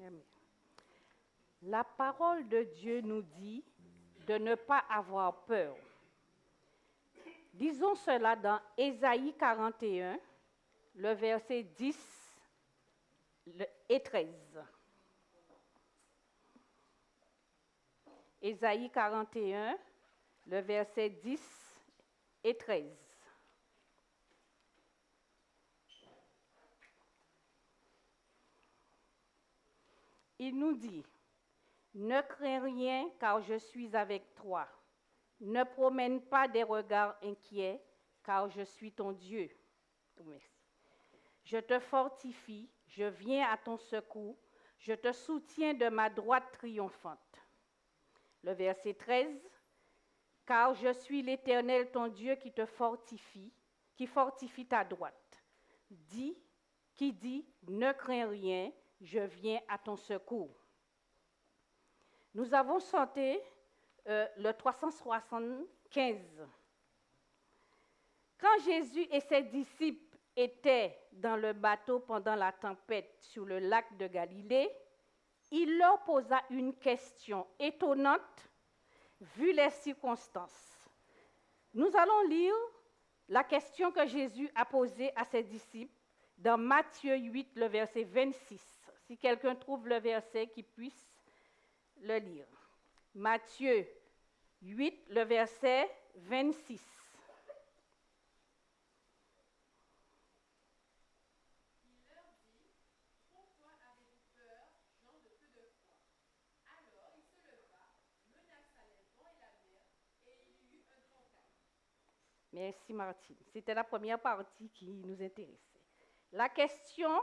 Amen. La parole de Dieu nous dit de ne pas avoir peur. Disons cela dans Ésaïe 41, le verset 10 et 13. Ésaïe 41, le verset 10 et 13. Il nous dit, « Ne crains rien car je suis avec toi. Ne promène pas des regards inquiets car je suis ton Dieu. » Merci. Je te fortifie, je viens à ton secours, je te soutiens de ma droite triomphante. Le verset 13, « Car je suis l'Éternel ton Dieu qui te fortifie, qui fortifie ta droite. » Qui dit, « Ne crains rien, je viens à ton secours. » Nous avons chanté le 375. Quand Jésus et ses disciples étaient dans le bateau pendant la tempête sur le lac de Galilée, il leur posa une question étonnante vu les circonstances. Nous allons lire la question que Jésus a posée à ses disciples dans Matthieu 8, le verset 26. Si quelqu'un trouve le verset, qu'il puisse le lire. Matthieu 8, le verset 26. Il leur dit, pourquoi avez-vous peur, gens de peu de foi? Alors il se leva, menaça les vents et la mer, et il y eut un grand calme. Merci Martine. C'était la première partie qui nous intéressait. La question,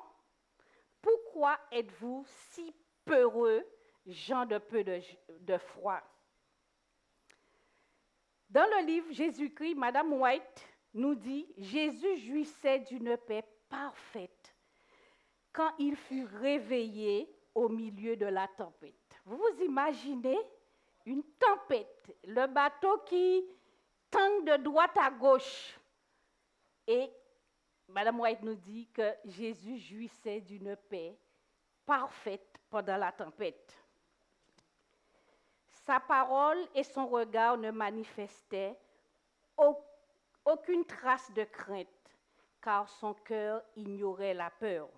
pourquoi êtes-vous si peureux, gens de peu de foi? Dans le livre Jésus-Christ, Madame White nous dit, Jésus jouissait d'une paix parfaite quand il fut réveillé au milieu de la tempête. Vous vous imaginez une tempête, le bateau qui tangue de droite à gauche. Et Madame White nous dit que Jésus jouissait d'une paix parfaite pendant la tempête. Sa parole et son regard ne manifestaient aucune trace de crainte, car son cœur ignorait la peur.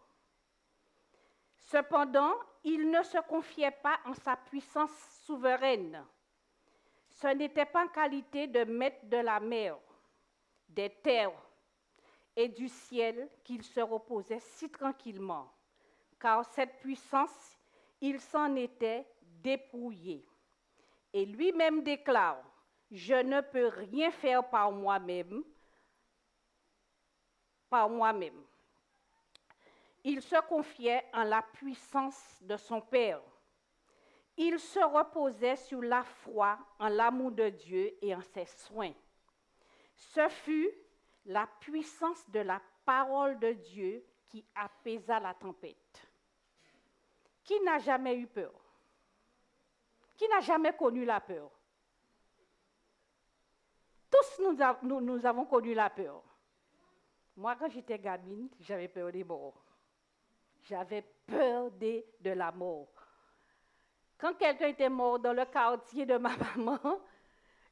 Cependant, il ne se confiait pas en sa puissance souveraine. Ce n'était pas en qualité de maître de la mer, des terres et du ciel qu'il se reposait si tranquillement, car cette puissance, il s'en était dépouillé. Et lui-même déclare, « Je ne peux rien faire par moi-même. » Il se confiait en la puissance de son Père. Il se reposait sur la foi en l'amour de Dieu et en ses soins. Ce fut la puissance de la parole de Dieu qui apaisa la tempête. Qui n'a jamais eu peur? Qui n'a jamais connu la peur? Tous nous avons connu la peur. Moi, quand j'étais gamine, j'avais peur des morts. J'avais peur de la mort. Quand quelqu'un était mort dans le quartier de ma maman,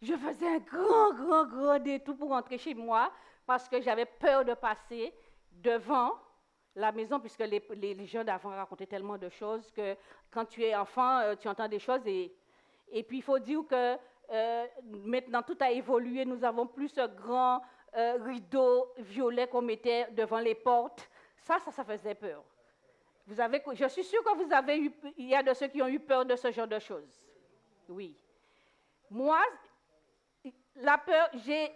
je faisais un grand détour pour rentrer chez moi parce que j'avais peur de passer devant la maison, puisque les gens d'avant racontaient tellement de choses que quand tu es enfant, tu entends des choses. Et puis, il faut dire que maintenant, tout a évolué. Nous avons plus ce grand rideau violet qu'on mettait devant les portes. Ça faisait peur. Je suis sûre que il y a de ceux qui ont eu peur de ce genre de choses. Oui. Moi, la peur, j'ai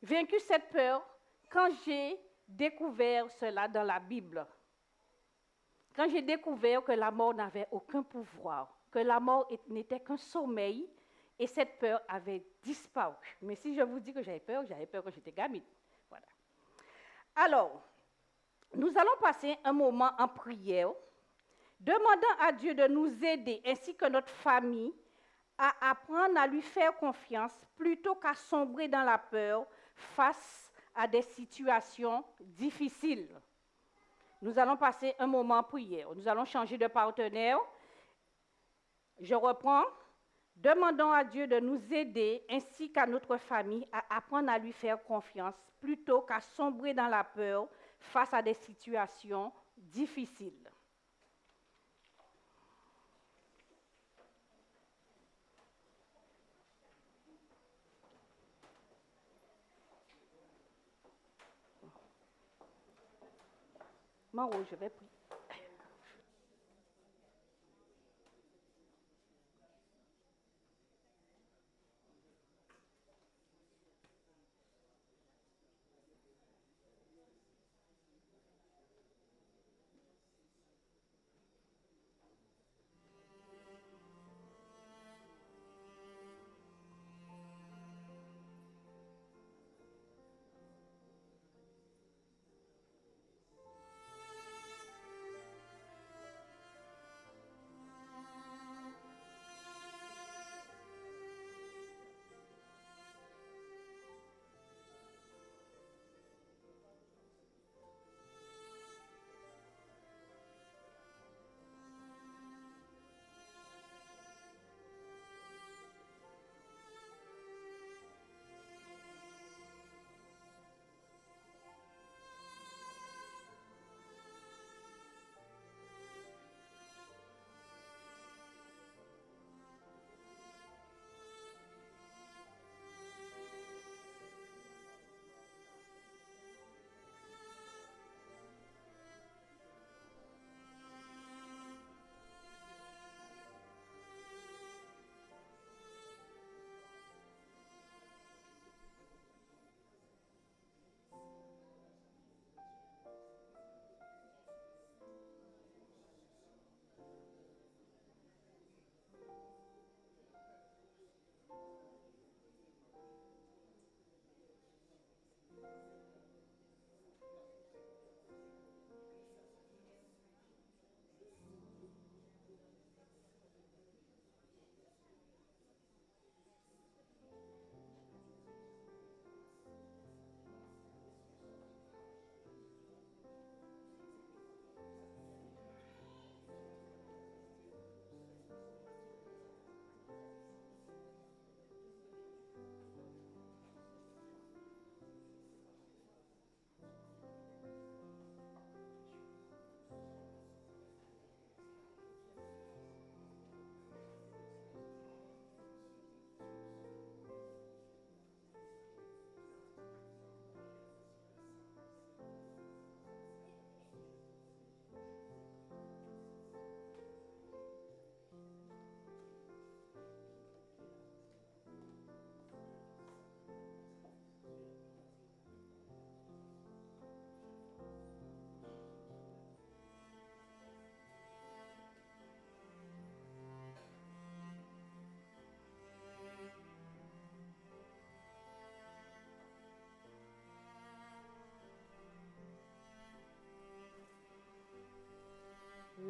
vaincu cette peur quand j'ai découvert cela dans la Bible. Quand j'ai découvert que la mort n'avait aucun pouvoir, que la mort n'était qu'un sommeil, et cette peur avait disparu. Mais si je vous dis que j'avais peur quand j'étais gamine. Voilà. Alors, nous allons passer un moment en prière, demandant à Dieu de nous aider, ainsi que notre famille, à apprendre à lui faire confiance plutôt qu'à sombrer dans la peur face à des situations difficiles. Nous allons passer un moment en prière. Nous allons changer de partenaire. Je reprends. Demandons à Dieu de nous aider ainsi qu'à notre famille à apprendre à lui faire confiance plutôt qu'à sombrer dans la peur face à des situations difficiles. Maro, je vais prier.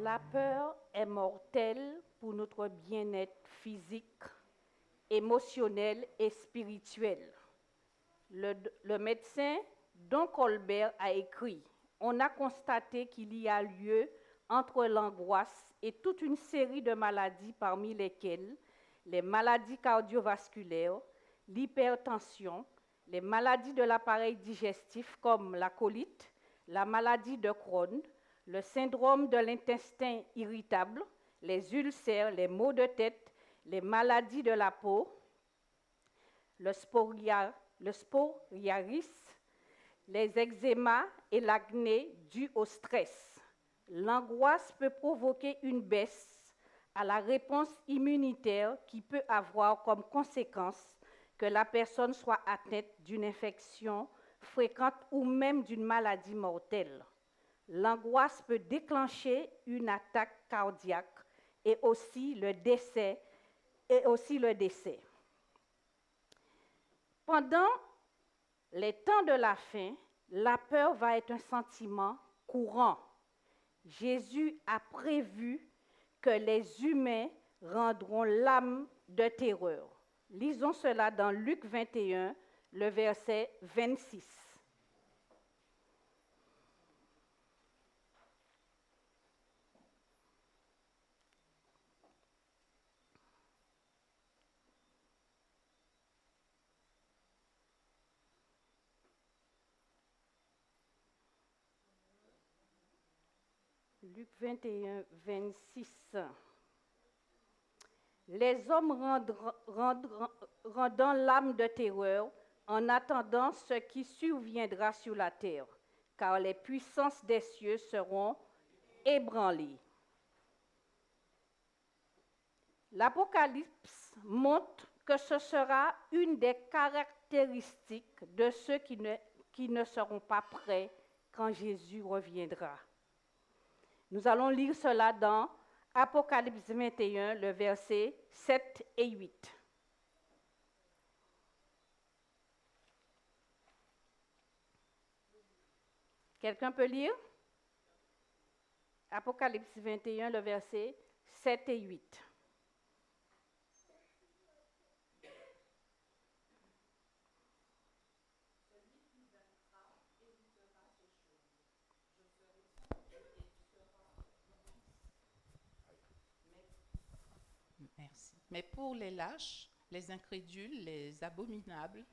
La peur est mortelle pour notre bien-être physique, émotionnel et spirituel. Le médecin Don Colbert a écrit, on a constaté qu'il y a lieu entre l'angoisse et toute une série de maladies parmi lesquelles les maladies cardiovasculaires, l'hypertension, les maladies de l'appareil digestif comme la colite, la maladie de Crohn, le syndrome de l'intestin irritable, les ulcères, les maux de tête, les maladies de la peau, le sporiaris, les eczémas et l'acné dû au stress. L'angoisse peut provoquer une baisse à la réponse immunitaire qui peut avoir comme conséquence que la personne soit atteinte d'une infection fréquente ou même d'une maladie mortelle. L'angoisse peut déclencher une attaque cardiaque et aussi le décès. Pendant les temps de la fin, la peur va être un sentiment courant. Jésus a prévu que les humains rendront l'âme de terreur. Lisons cela dans Luc 21, le verset 26. Luc 21, 26. Les hommes rendant l'âme de terreur en attendant ce qui surviendra sur la terre, car les puissances des cieux seront ébranlées. L'Apocalypse montre que ce sera une des caractéristiques de ceux qui ne seront pas prêts quand Jésus reviendra. Nous allons lire cela dans Apocalypse 21, le verset 7 et 8. Quelqu'un peut lire? Apocalypse 21, le verset 7 et 8. Merci. Mais pour les lâches, les incrédules, les abominables,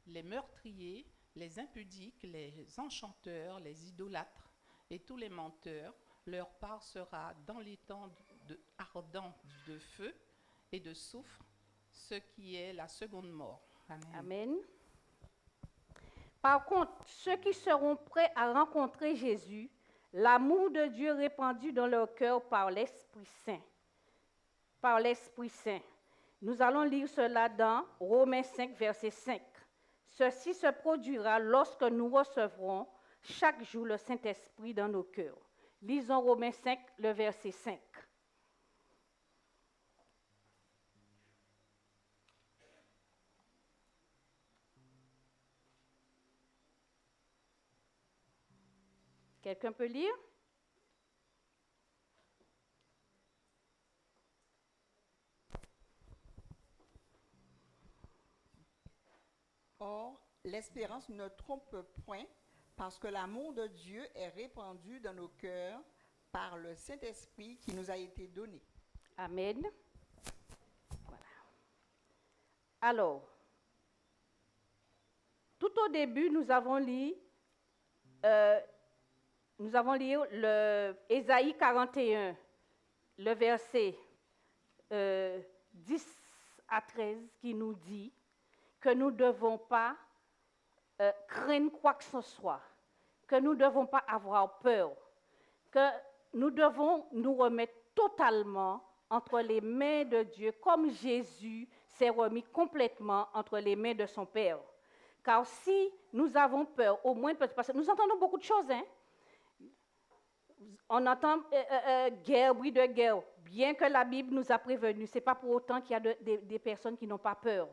les meurtriers, les impudiques, les enchanteurs, les idolâtres et tous les menteurs, leur part sera dans les temps ardents de feu et de soufre, ce qui est la seconde mort. Amen. Amen. Par contre, ceux qui seront prêts à rencontrer Jésus, l'amour de Dieu répandu dans leur cœur par l'Esprit Saint. Par l'Esprit Saint. Nous allons lire cela dans Romains 5, verset 5. Ceci se produira lorsque nous recevrons chaque jour le Saint-Esprit dans nos cœurs. Lisons Romains 5, le verset 5. Quelqu'un peut lire? Or, l'espérance ne trompe point, parce que l'amour de Dieu est répandu dans nos cœurs par le Saint-Esprit qui nous a été donné. Amen. Voilà. Alors, tout au début, nous avons lu le Ésaïe 41, le verset 10 à 13, qui nous dit que nous ne devons pas craindre quoi que ce soit, que nous ne devons pas avoir peur, que nous devons nous remettre totalement entre les mains de Dieu, comme Jésus s'est remis complètement entre les mains de son Père. Car si nous avons peur, au moins parce que nous entendons beaucoup de choses, hein? On entend guerre, bruit de guerre. Bien que la Bible nous a prévenus, ce n'est pas pour autant qu'il y a des personnes qui n'ont pas peur.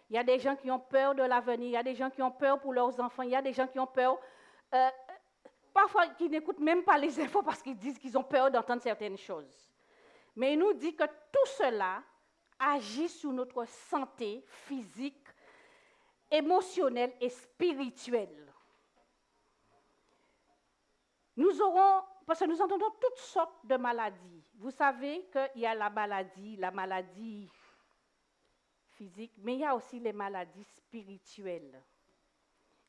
Il y a des gens qui ont peur de l'avenir, il y a des gens qui ont peur pour leurs enfants, il y a des gens qui ont peur, parfois qui n'écoutent même pas les infos parce qu'ils disent qu'ils ont peur d'entendre certaines choses. Mais il nous dit que tout cela agit sur notre santé physique, émotionnelle et spirituelle. Nous aurons, parce que nous entendons toutes sortes de maladies. Vous savez qu'il y a la maladie physique, mais il y a aussi les maladies spirituelles.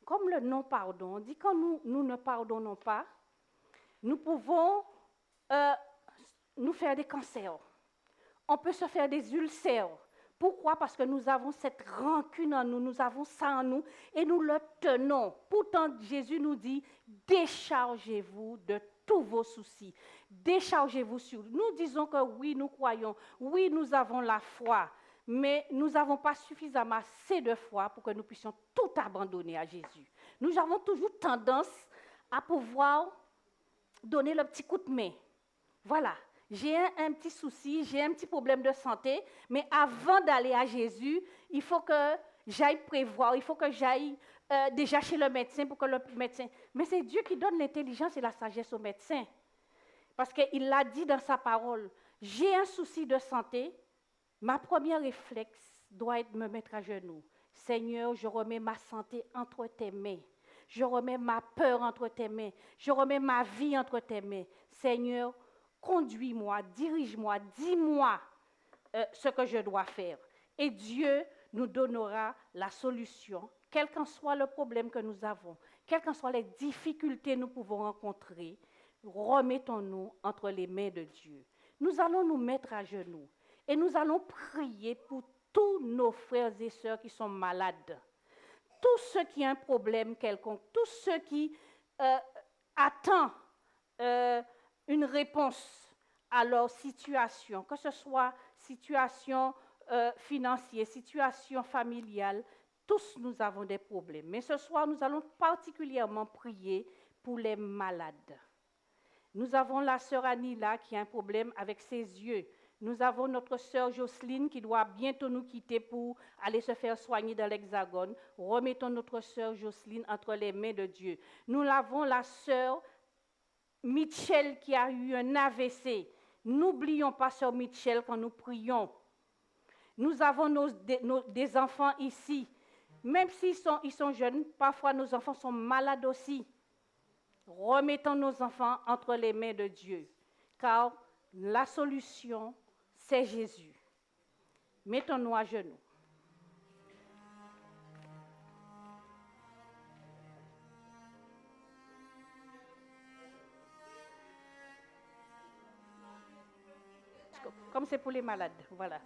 Comme le non-pardon, on dit que quand nous ne pardonnons pas, nous pouvons nous faire des cancers. On peut se faire des ulcères. Pourquoi? Parce que nous avons cette rancune en nous, nous avons ça en nous et nous le tenons. Pourtant, Jésus nous dit, déchargez-vous de tous vos soucis. Déchargez-vous sur nous. Nous disons que oui, nous croyons, oui, nous avons la foi, mais nous n'avons pas suffisamment assez de foi pour que nous puissions tout abandonner à Jésus. Nous avons toujours tendance à pouvoir donner le petit coup de main. Voilà. J'ai un petit souci, j'ai un petit problème de santé, mais avant d'aller à Jésus, il faut que j'aille prévoir, il faut que j'aille déjà chez le médecin pour que le médecin... Mais c'est Dieu qui donne l'intelligence et la sagesse au médecin. Parce qu'il l'a dit dans sa parole, j'ai un souci de santé, ma première réflexe doit être de me mettre à genoux. Seigneur, je remets ma santé entre tes mains. Je remets ma peur entre tes mains. Je remets ma vie entre tes mains. Seigneur, conduis-moi, dirige-moi, dis-moi ce que je dois faire. Et Dieu nous donnera la solution, quel qu'en soit le problème que nous avons, quelles qu'en soient les difficultés que nous pouvons rencontrer. remettons-nous entre les mains de Dieu. Nous allons nous mettre à genoux et nous allons prier pour tous nos frères et sœurs qui sont malades, tous ceux qui ont un problème quelconque, tous ceux qui attendent une réponse à leur situation, que ce soit situation financière, situation familiale. Tous nous avons des problèmes. Mais ce soir, nous allons particulièrement prier pour les malades. Nous avons la sœur Anila qui a un problème avec ses yeux. Nous avons notre sœur Jocelyne qui doit bientôt nous quitter pour aller se faire soigner dans l'Hexagone. Remettons notre sœur Jocelyne entre les mains de Dieu. Nous avons la sœur Michel qui a eu un AVC. N'oublions pas sœur Michel quand nous prions. Nous avons des enfants ici. Même s'ils sont jeunes, parfois nos enfants sont malades aussi. Remettons nos enfants entre les mains de Dieu, car la solution, c'est Jésus. Mettons-nous à genoux. Comme c'est pour les malades, voilà.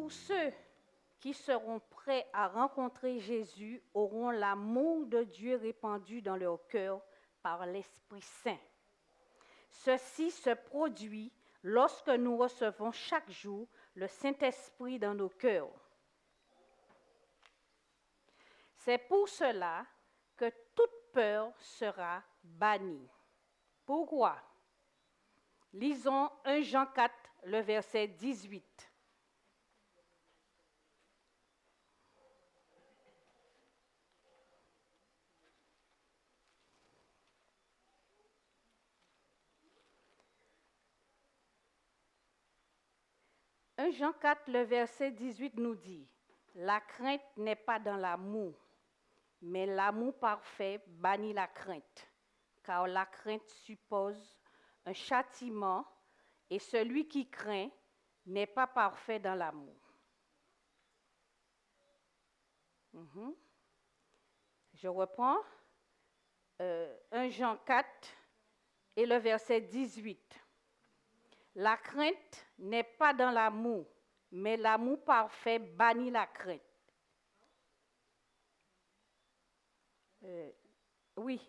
pour ceux qui seront prêts à rencontrer Jésus auront l'amour de Dieu répandu dans leur cœur par l'Esprit Saint. Ceci se produit lorsque nous recevons chaque jour le Saint-Esprit dans nos cœurs. C'est pour cela que toute peur sera bannie. Pourquoi? Lisons 1 Jean 4, le verset 18. « 1 Jean 4, le verset 18 nous dit, « La crainte n'est pas dans l'amour, mais l'amour parfait bannit la crainte, car la crainte suppose un châtiment, et celui qui craint n'est pas parfait dans l'amour. » Je reprends. 1 Jean 4 et le verset 18. La crainte n'est pas dans l'amour, mais l'amour parfait bannit la crainte. Oui,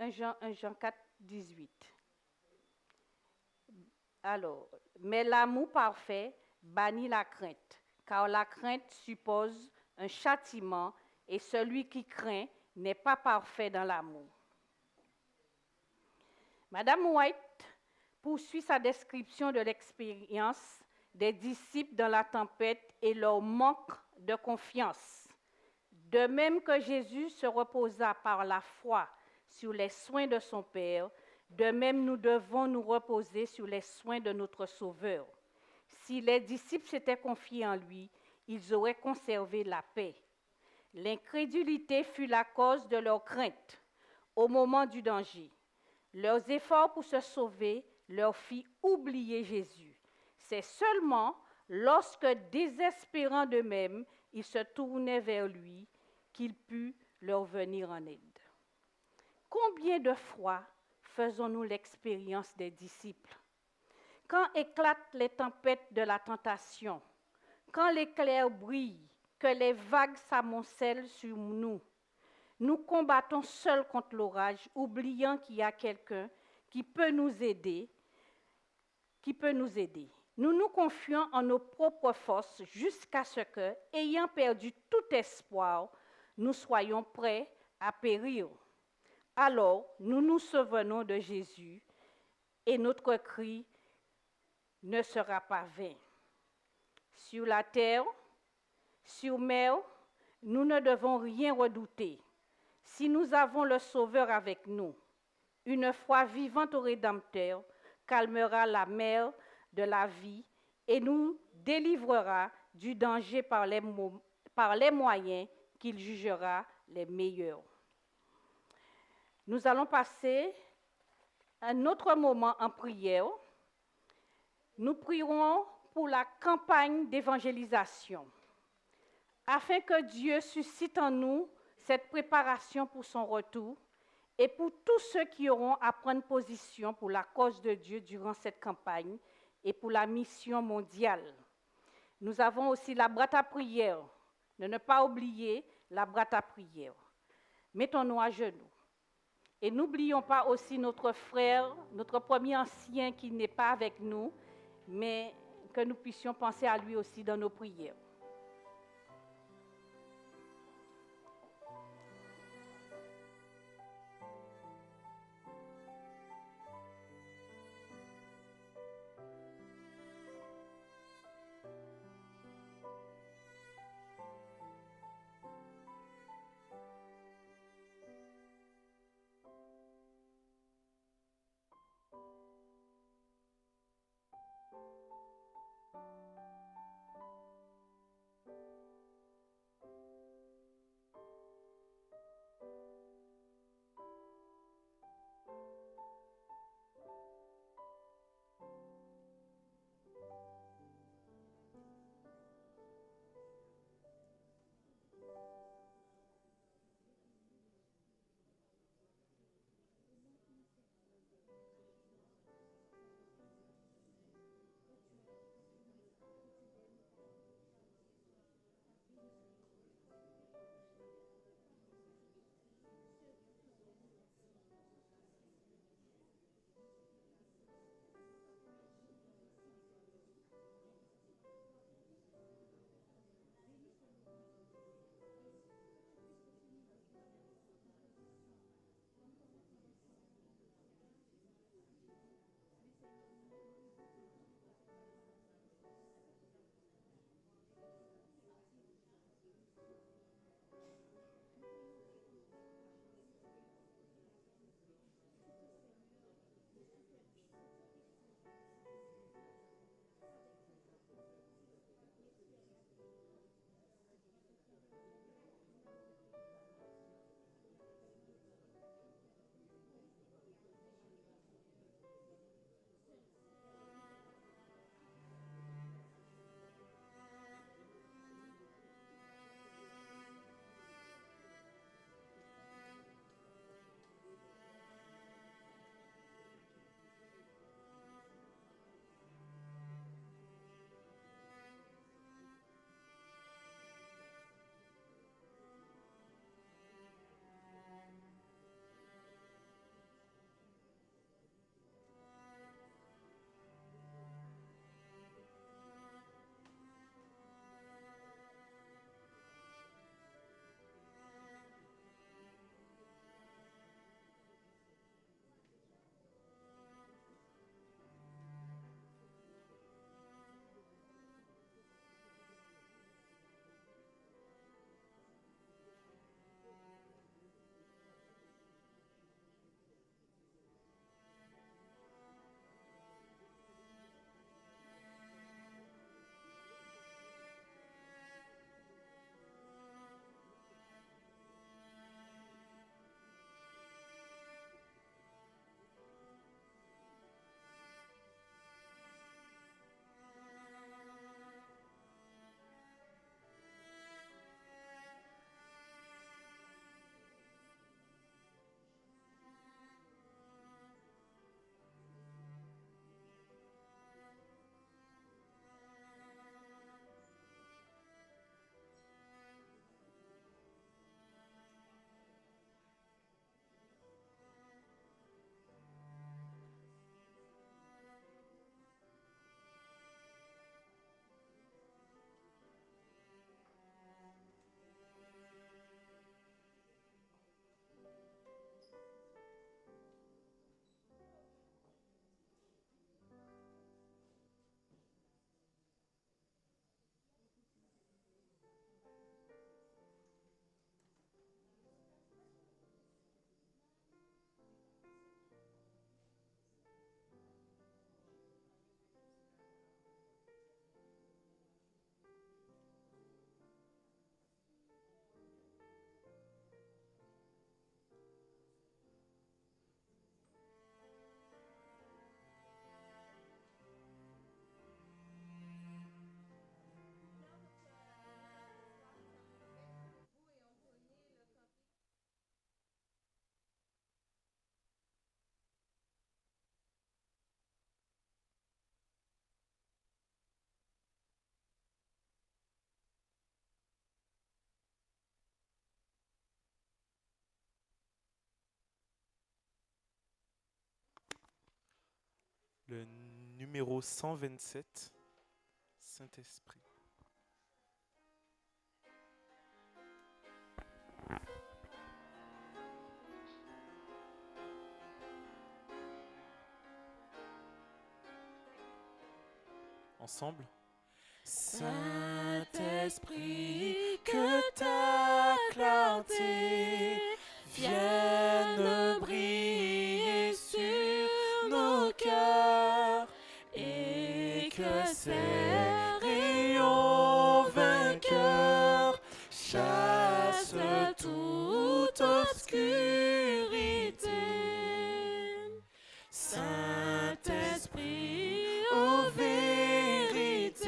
1 Jean 4, 18. Alors, mais l'amour parfait bannit la crainte, car la crainte suppose un châtiment, et celui qui craint n'est pas parfait dans l'amour. Madame White poursuit sa description de l'expérience des disciples dans la tempête et leur manque de confiance. De même que Jésus se reposa par la foi sur les soins de son Père, de même nous devons nous reposer sur les soins de notre Sauveur. Si les disciples s'étaient confiés en lui, ils auraient conservé la paix. L'incrédulité fut la cause de leur crainte au moment du danger. Leurs efforts pour se sauver leur fit oublier Jésus. C'est seulement lorsque, désespérants d'eux-mêmes, ils se tournaient vers lui qu'il put leur venir en aide. Combien de fois faisons-nous l'expérience des disciples? Quand éclatent les tempêtes de la tentation, quand l'éclair brille, que les vagues s'amoncellent sur nous, nous combattons seuls contre l'orage, oubliant qu'il y a quelqu'un qui peut nous aider. Nous nous confions en nos propres forces jusqu'à ce que, ayant perdu tout espoir, nous soyons prêts à périr. Alors, nous nous souvenons de Jésus et notre cri ne sera pas vain. Sur la terre, sur mer, nous ne devons rien redouter. Si nous avons le Sauveur avec nous, une foi vivante au Rédempteur calmera la mer de la vie et nous délivrera du danger par les moyens qu'il jugera les meilleurs. Nous allons passer un autre moment en prière. Nous prierons pour la campagne d'évangélisation, afin que Dieu suscite en nous cette préparation pour son retour et pour tous ceux qui auront à prendre position pour la cause de Dieu durant cette campagne et pour la mission mondiale. Nous avons aussi la boîte à prière. Ne pas oublier la boîte à prière. Mettons-nous à genoux. Et n'oublions pas aussi notre frère, notre premier ancien qui n'est pas avec nous, mais que nous puissions penser à lui aussi dans nos prières. le numéro 127, Saint-Esprit. Ensemble. Saint-Esprit, que ta clarté vienne briller sur nos cœurs et que ces rayons vainqueurs chassent toute obscurité. Saint-Esprit, ô vérité,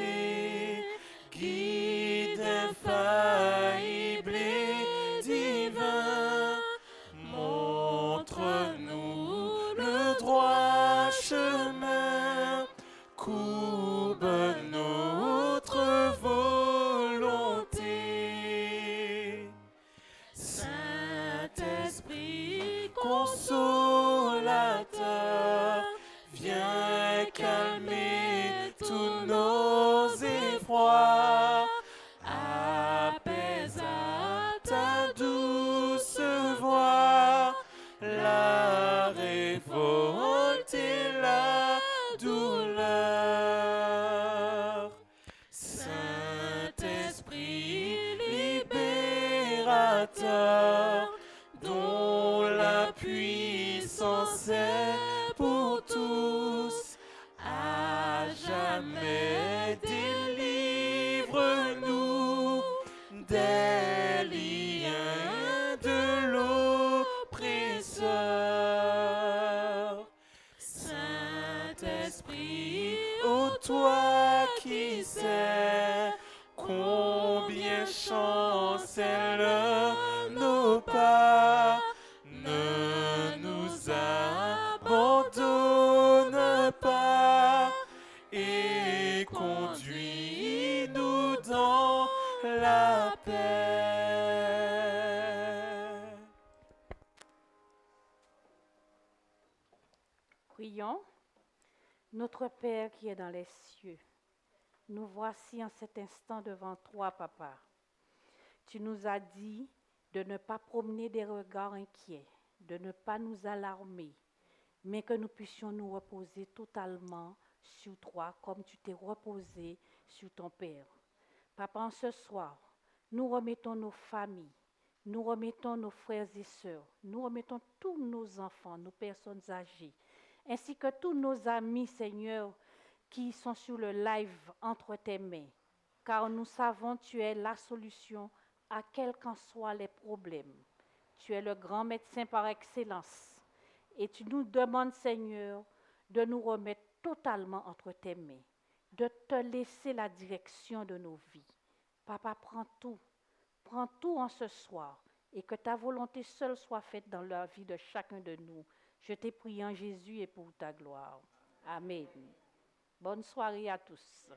guide infaillible et divin, montre-nous le droit chemin, courbe notre volonté. Saint-Esprit, consolateur, viens calmer tous nos effrois, apaise à ta douce voix la révolte et la douleur. Saint-Esprit libérateur, dont la puissance est pour tous, à jamais délivre-nous des liens de l'oppresseur. Saint-Esprit, ô toi qui sais combien chancellent nos pas, ne nous abandonne pas et conduis-nous dans la paix. Prions. Notre Père qui est dans les cieux, nous voici en cet instant devant toi, Papa. Tu nous as dit de ne pas promener des regards inquiets, de ne pas nous alarmer, mais que nous puissions nous reposer totalement sur toi comme tu t'es reposé sur ton Père. Papa, en ce soir, nous remettons nos familles, nous remettons nos frères et sœurs, nous remettons tous nos enfants, nos personnes âgées, ainsi que tous nos amis, Seigneur, qui sont sur le live entre tes mains. Car nous savons que tu es la solution à quels qu'en soient les problèmes. Tu es le grand médecin par excellence. Et tu nous demandes, Seigneur, de nous remettre totalement entre tes mains, de te laisser la direction de nos vies. Papa, prends tout en ce soir, et que ta volonté seule soit faite dans la vie de chacun de nous. Je t'ai prié en Jésus et pour ta gloire. Amen. Bonne soirée à tous.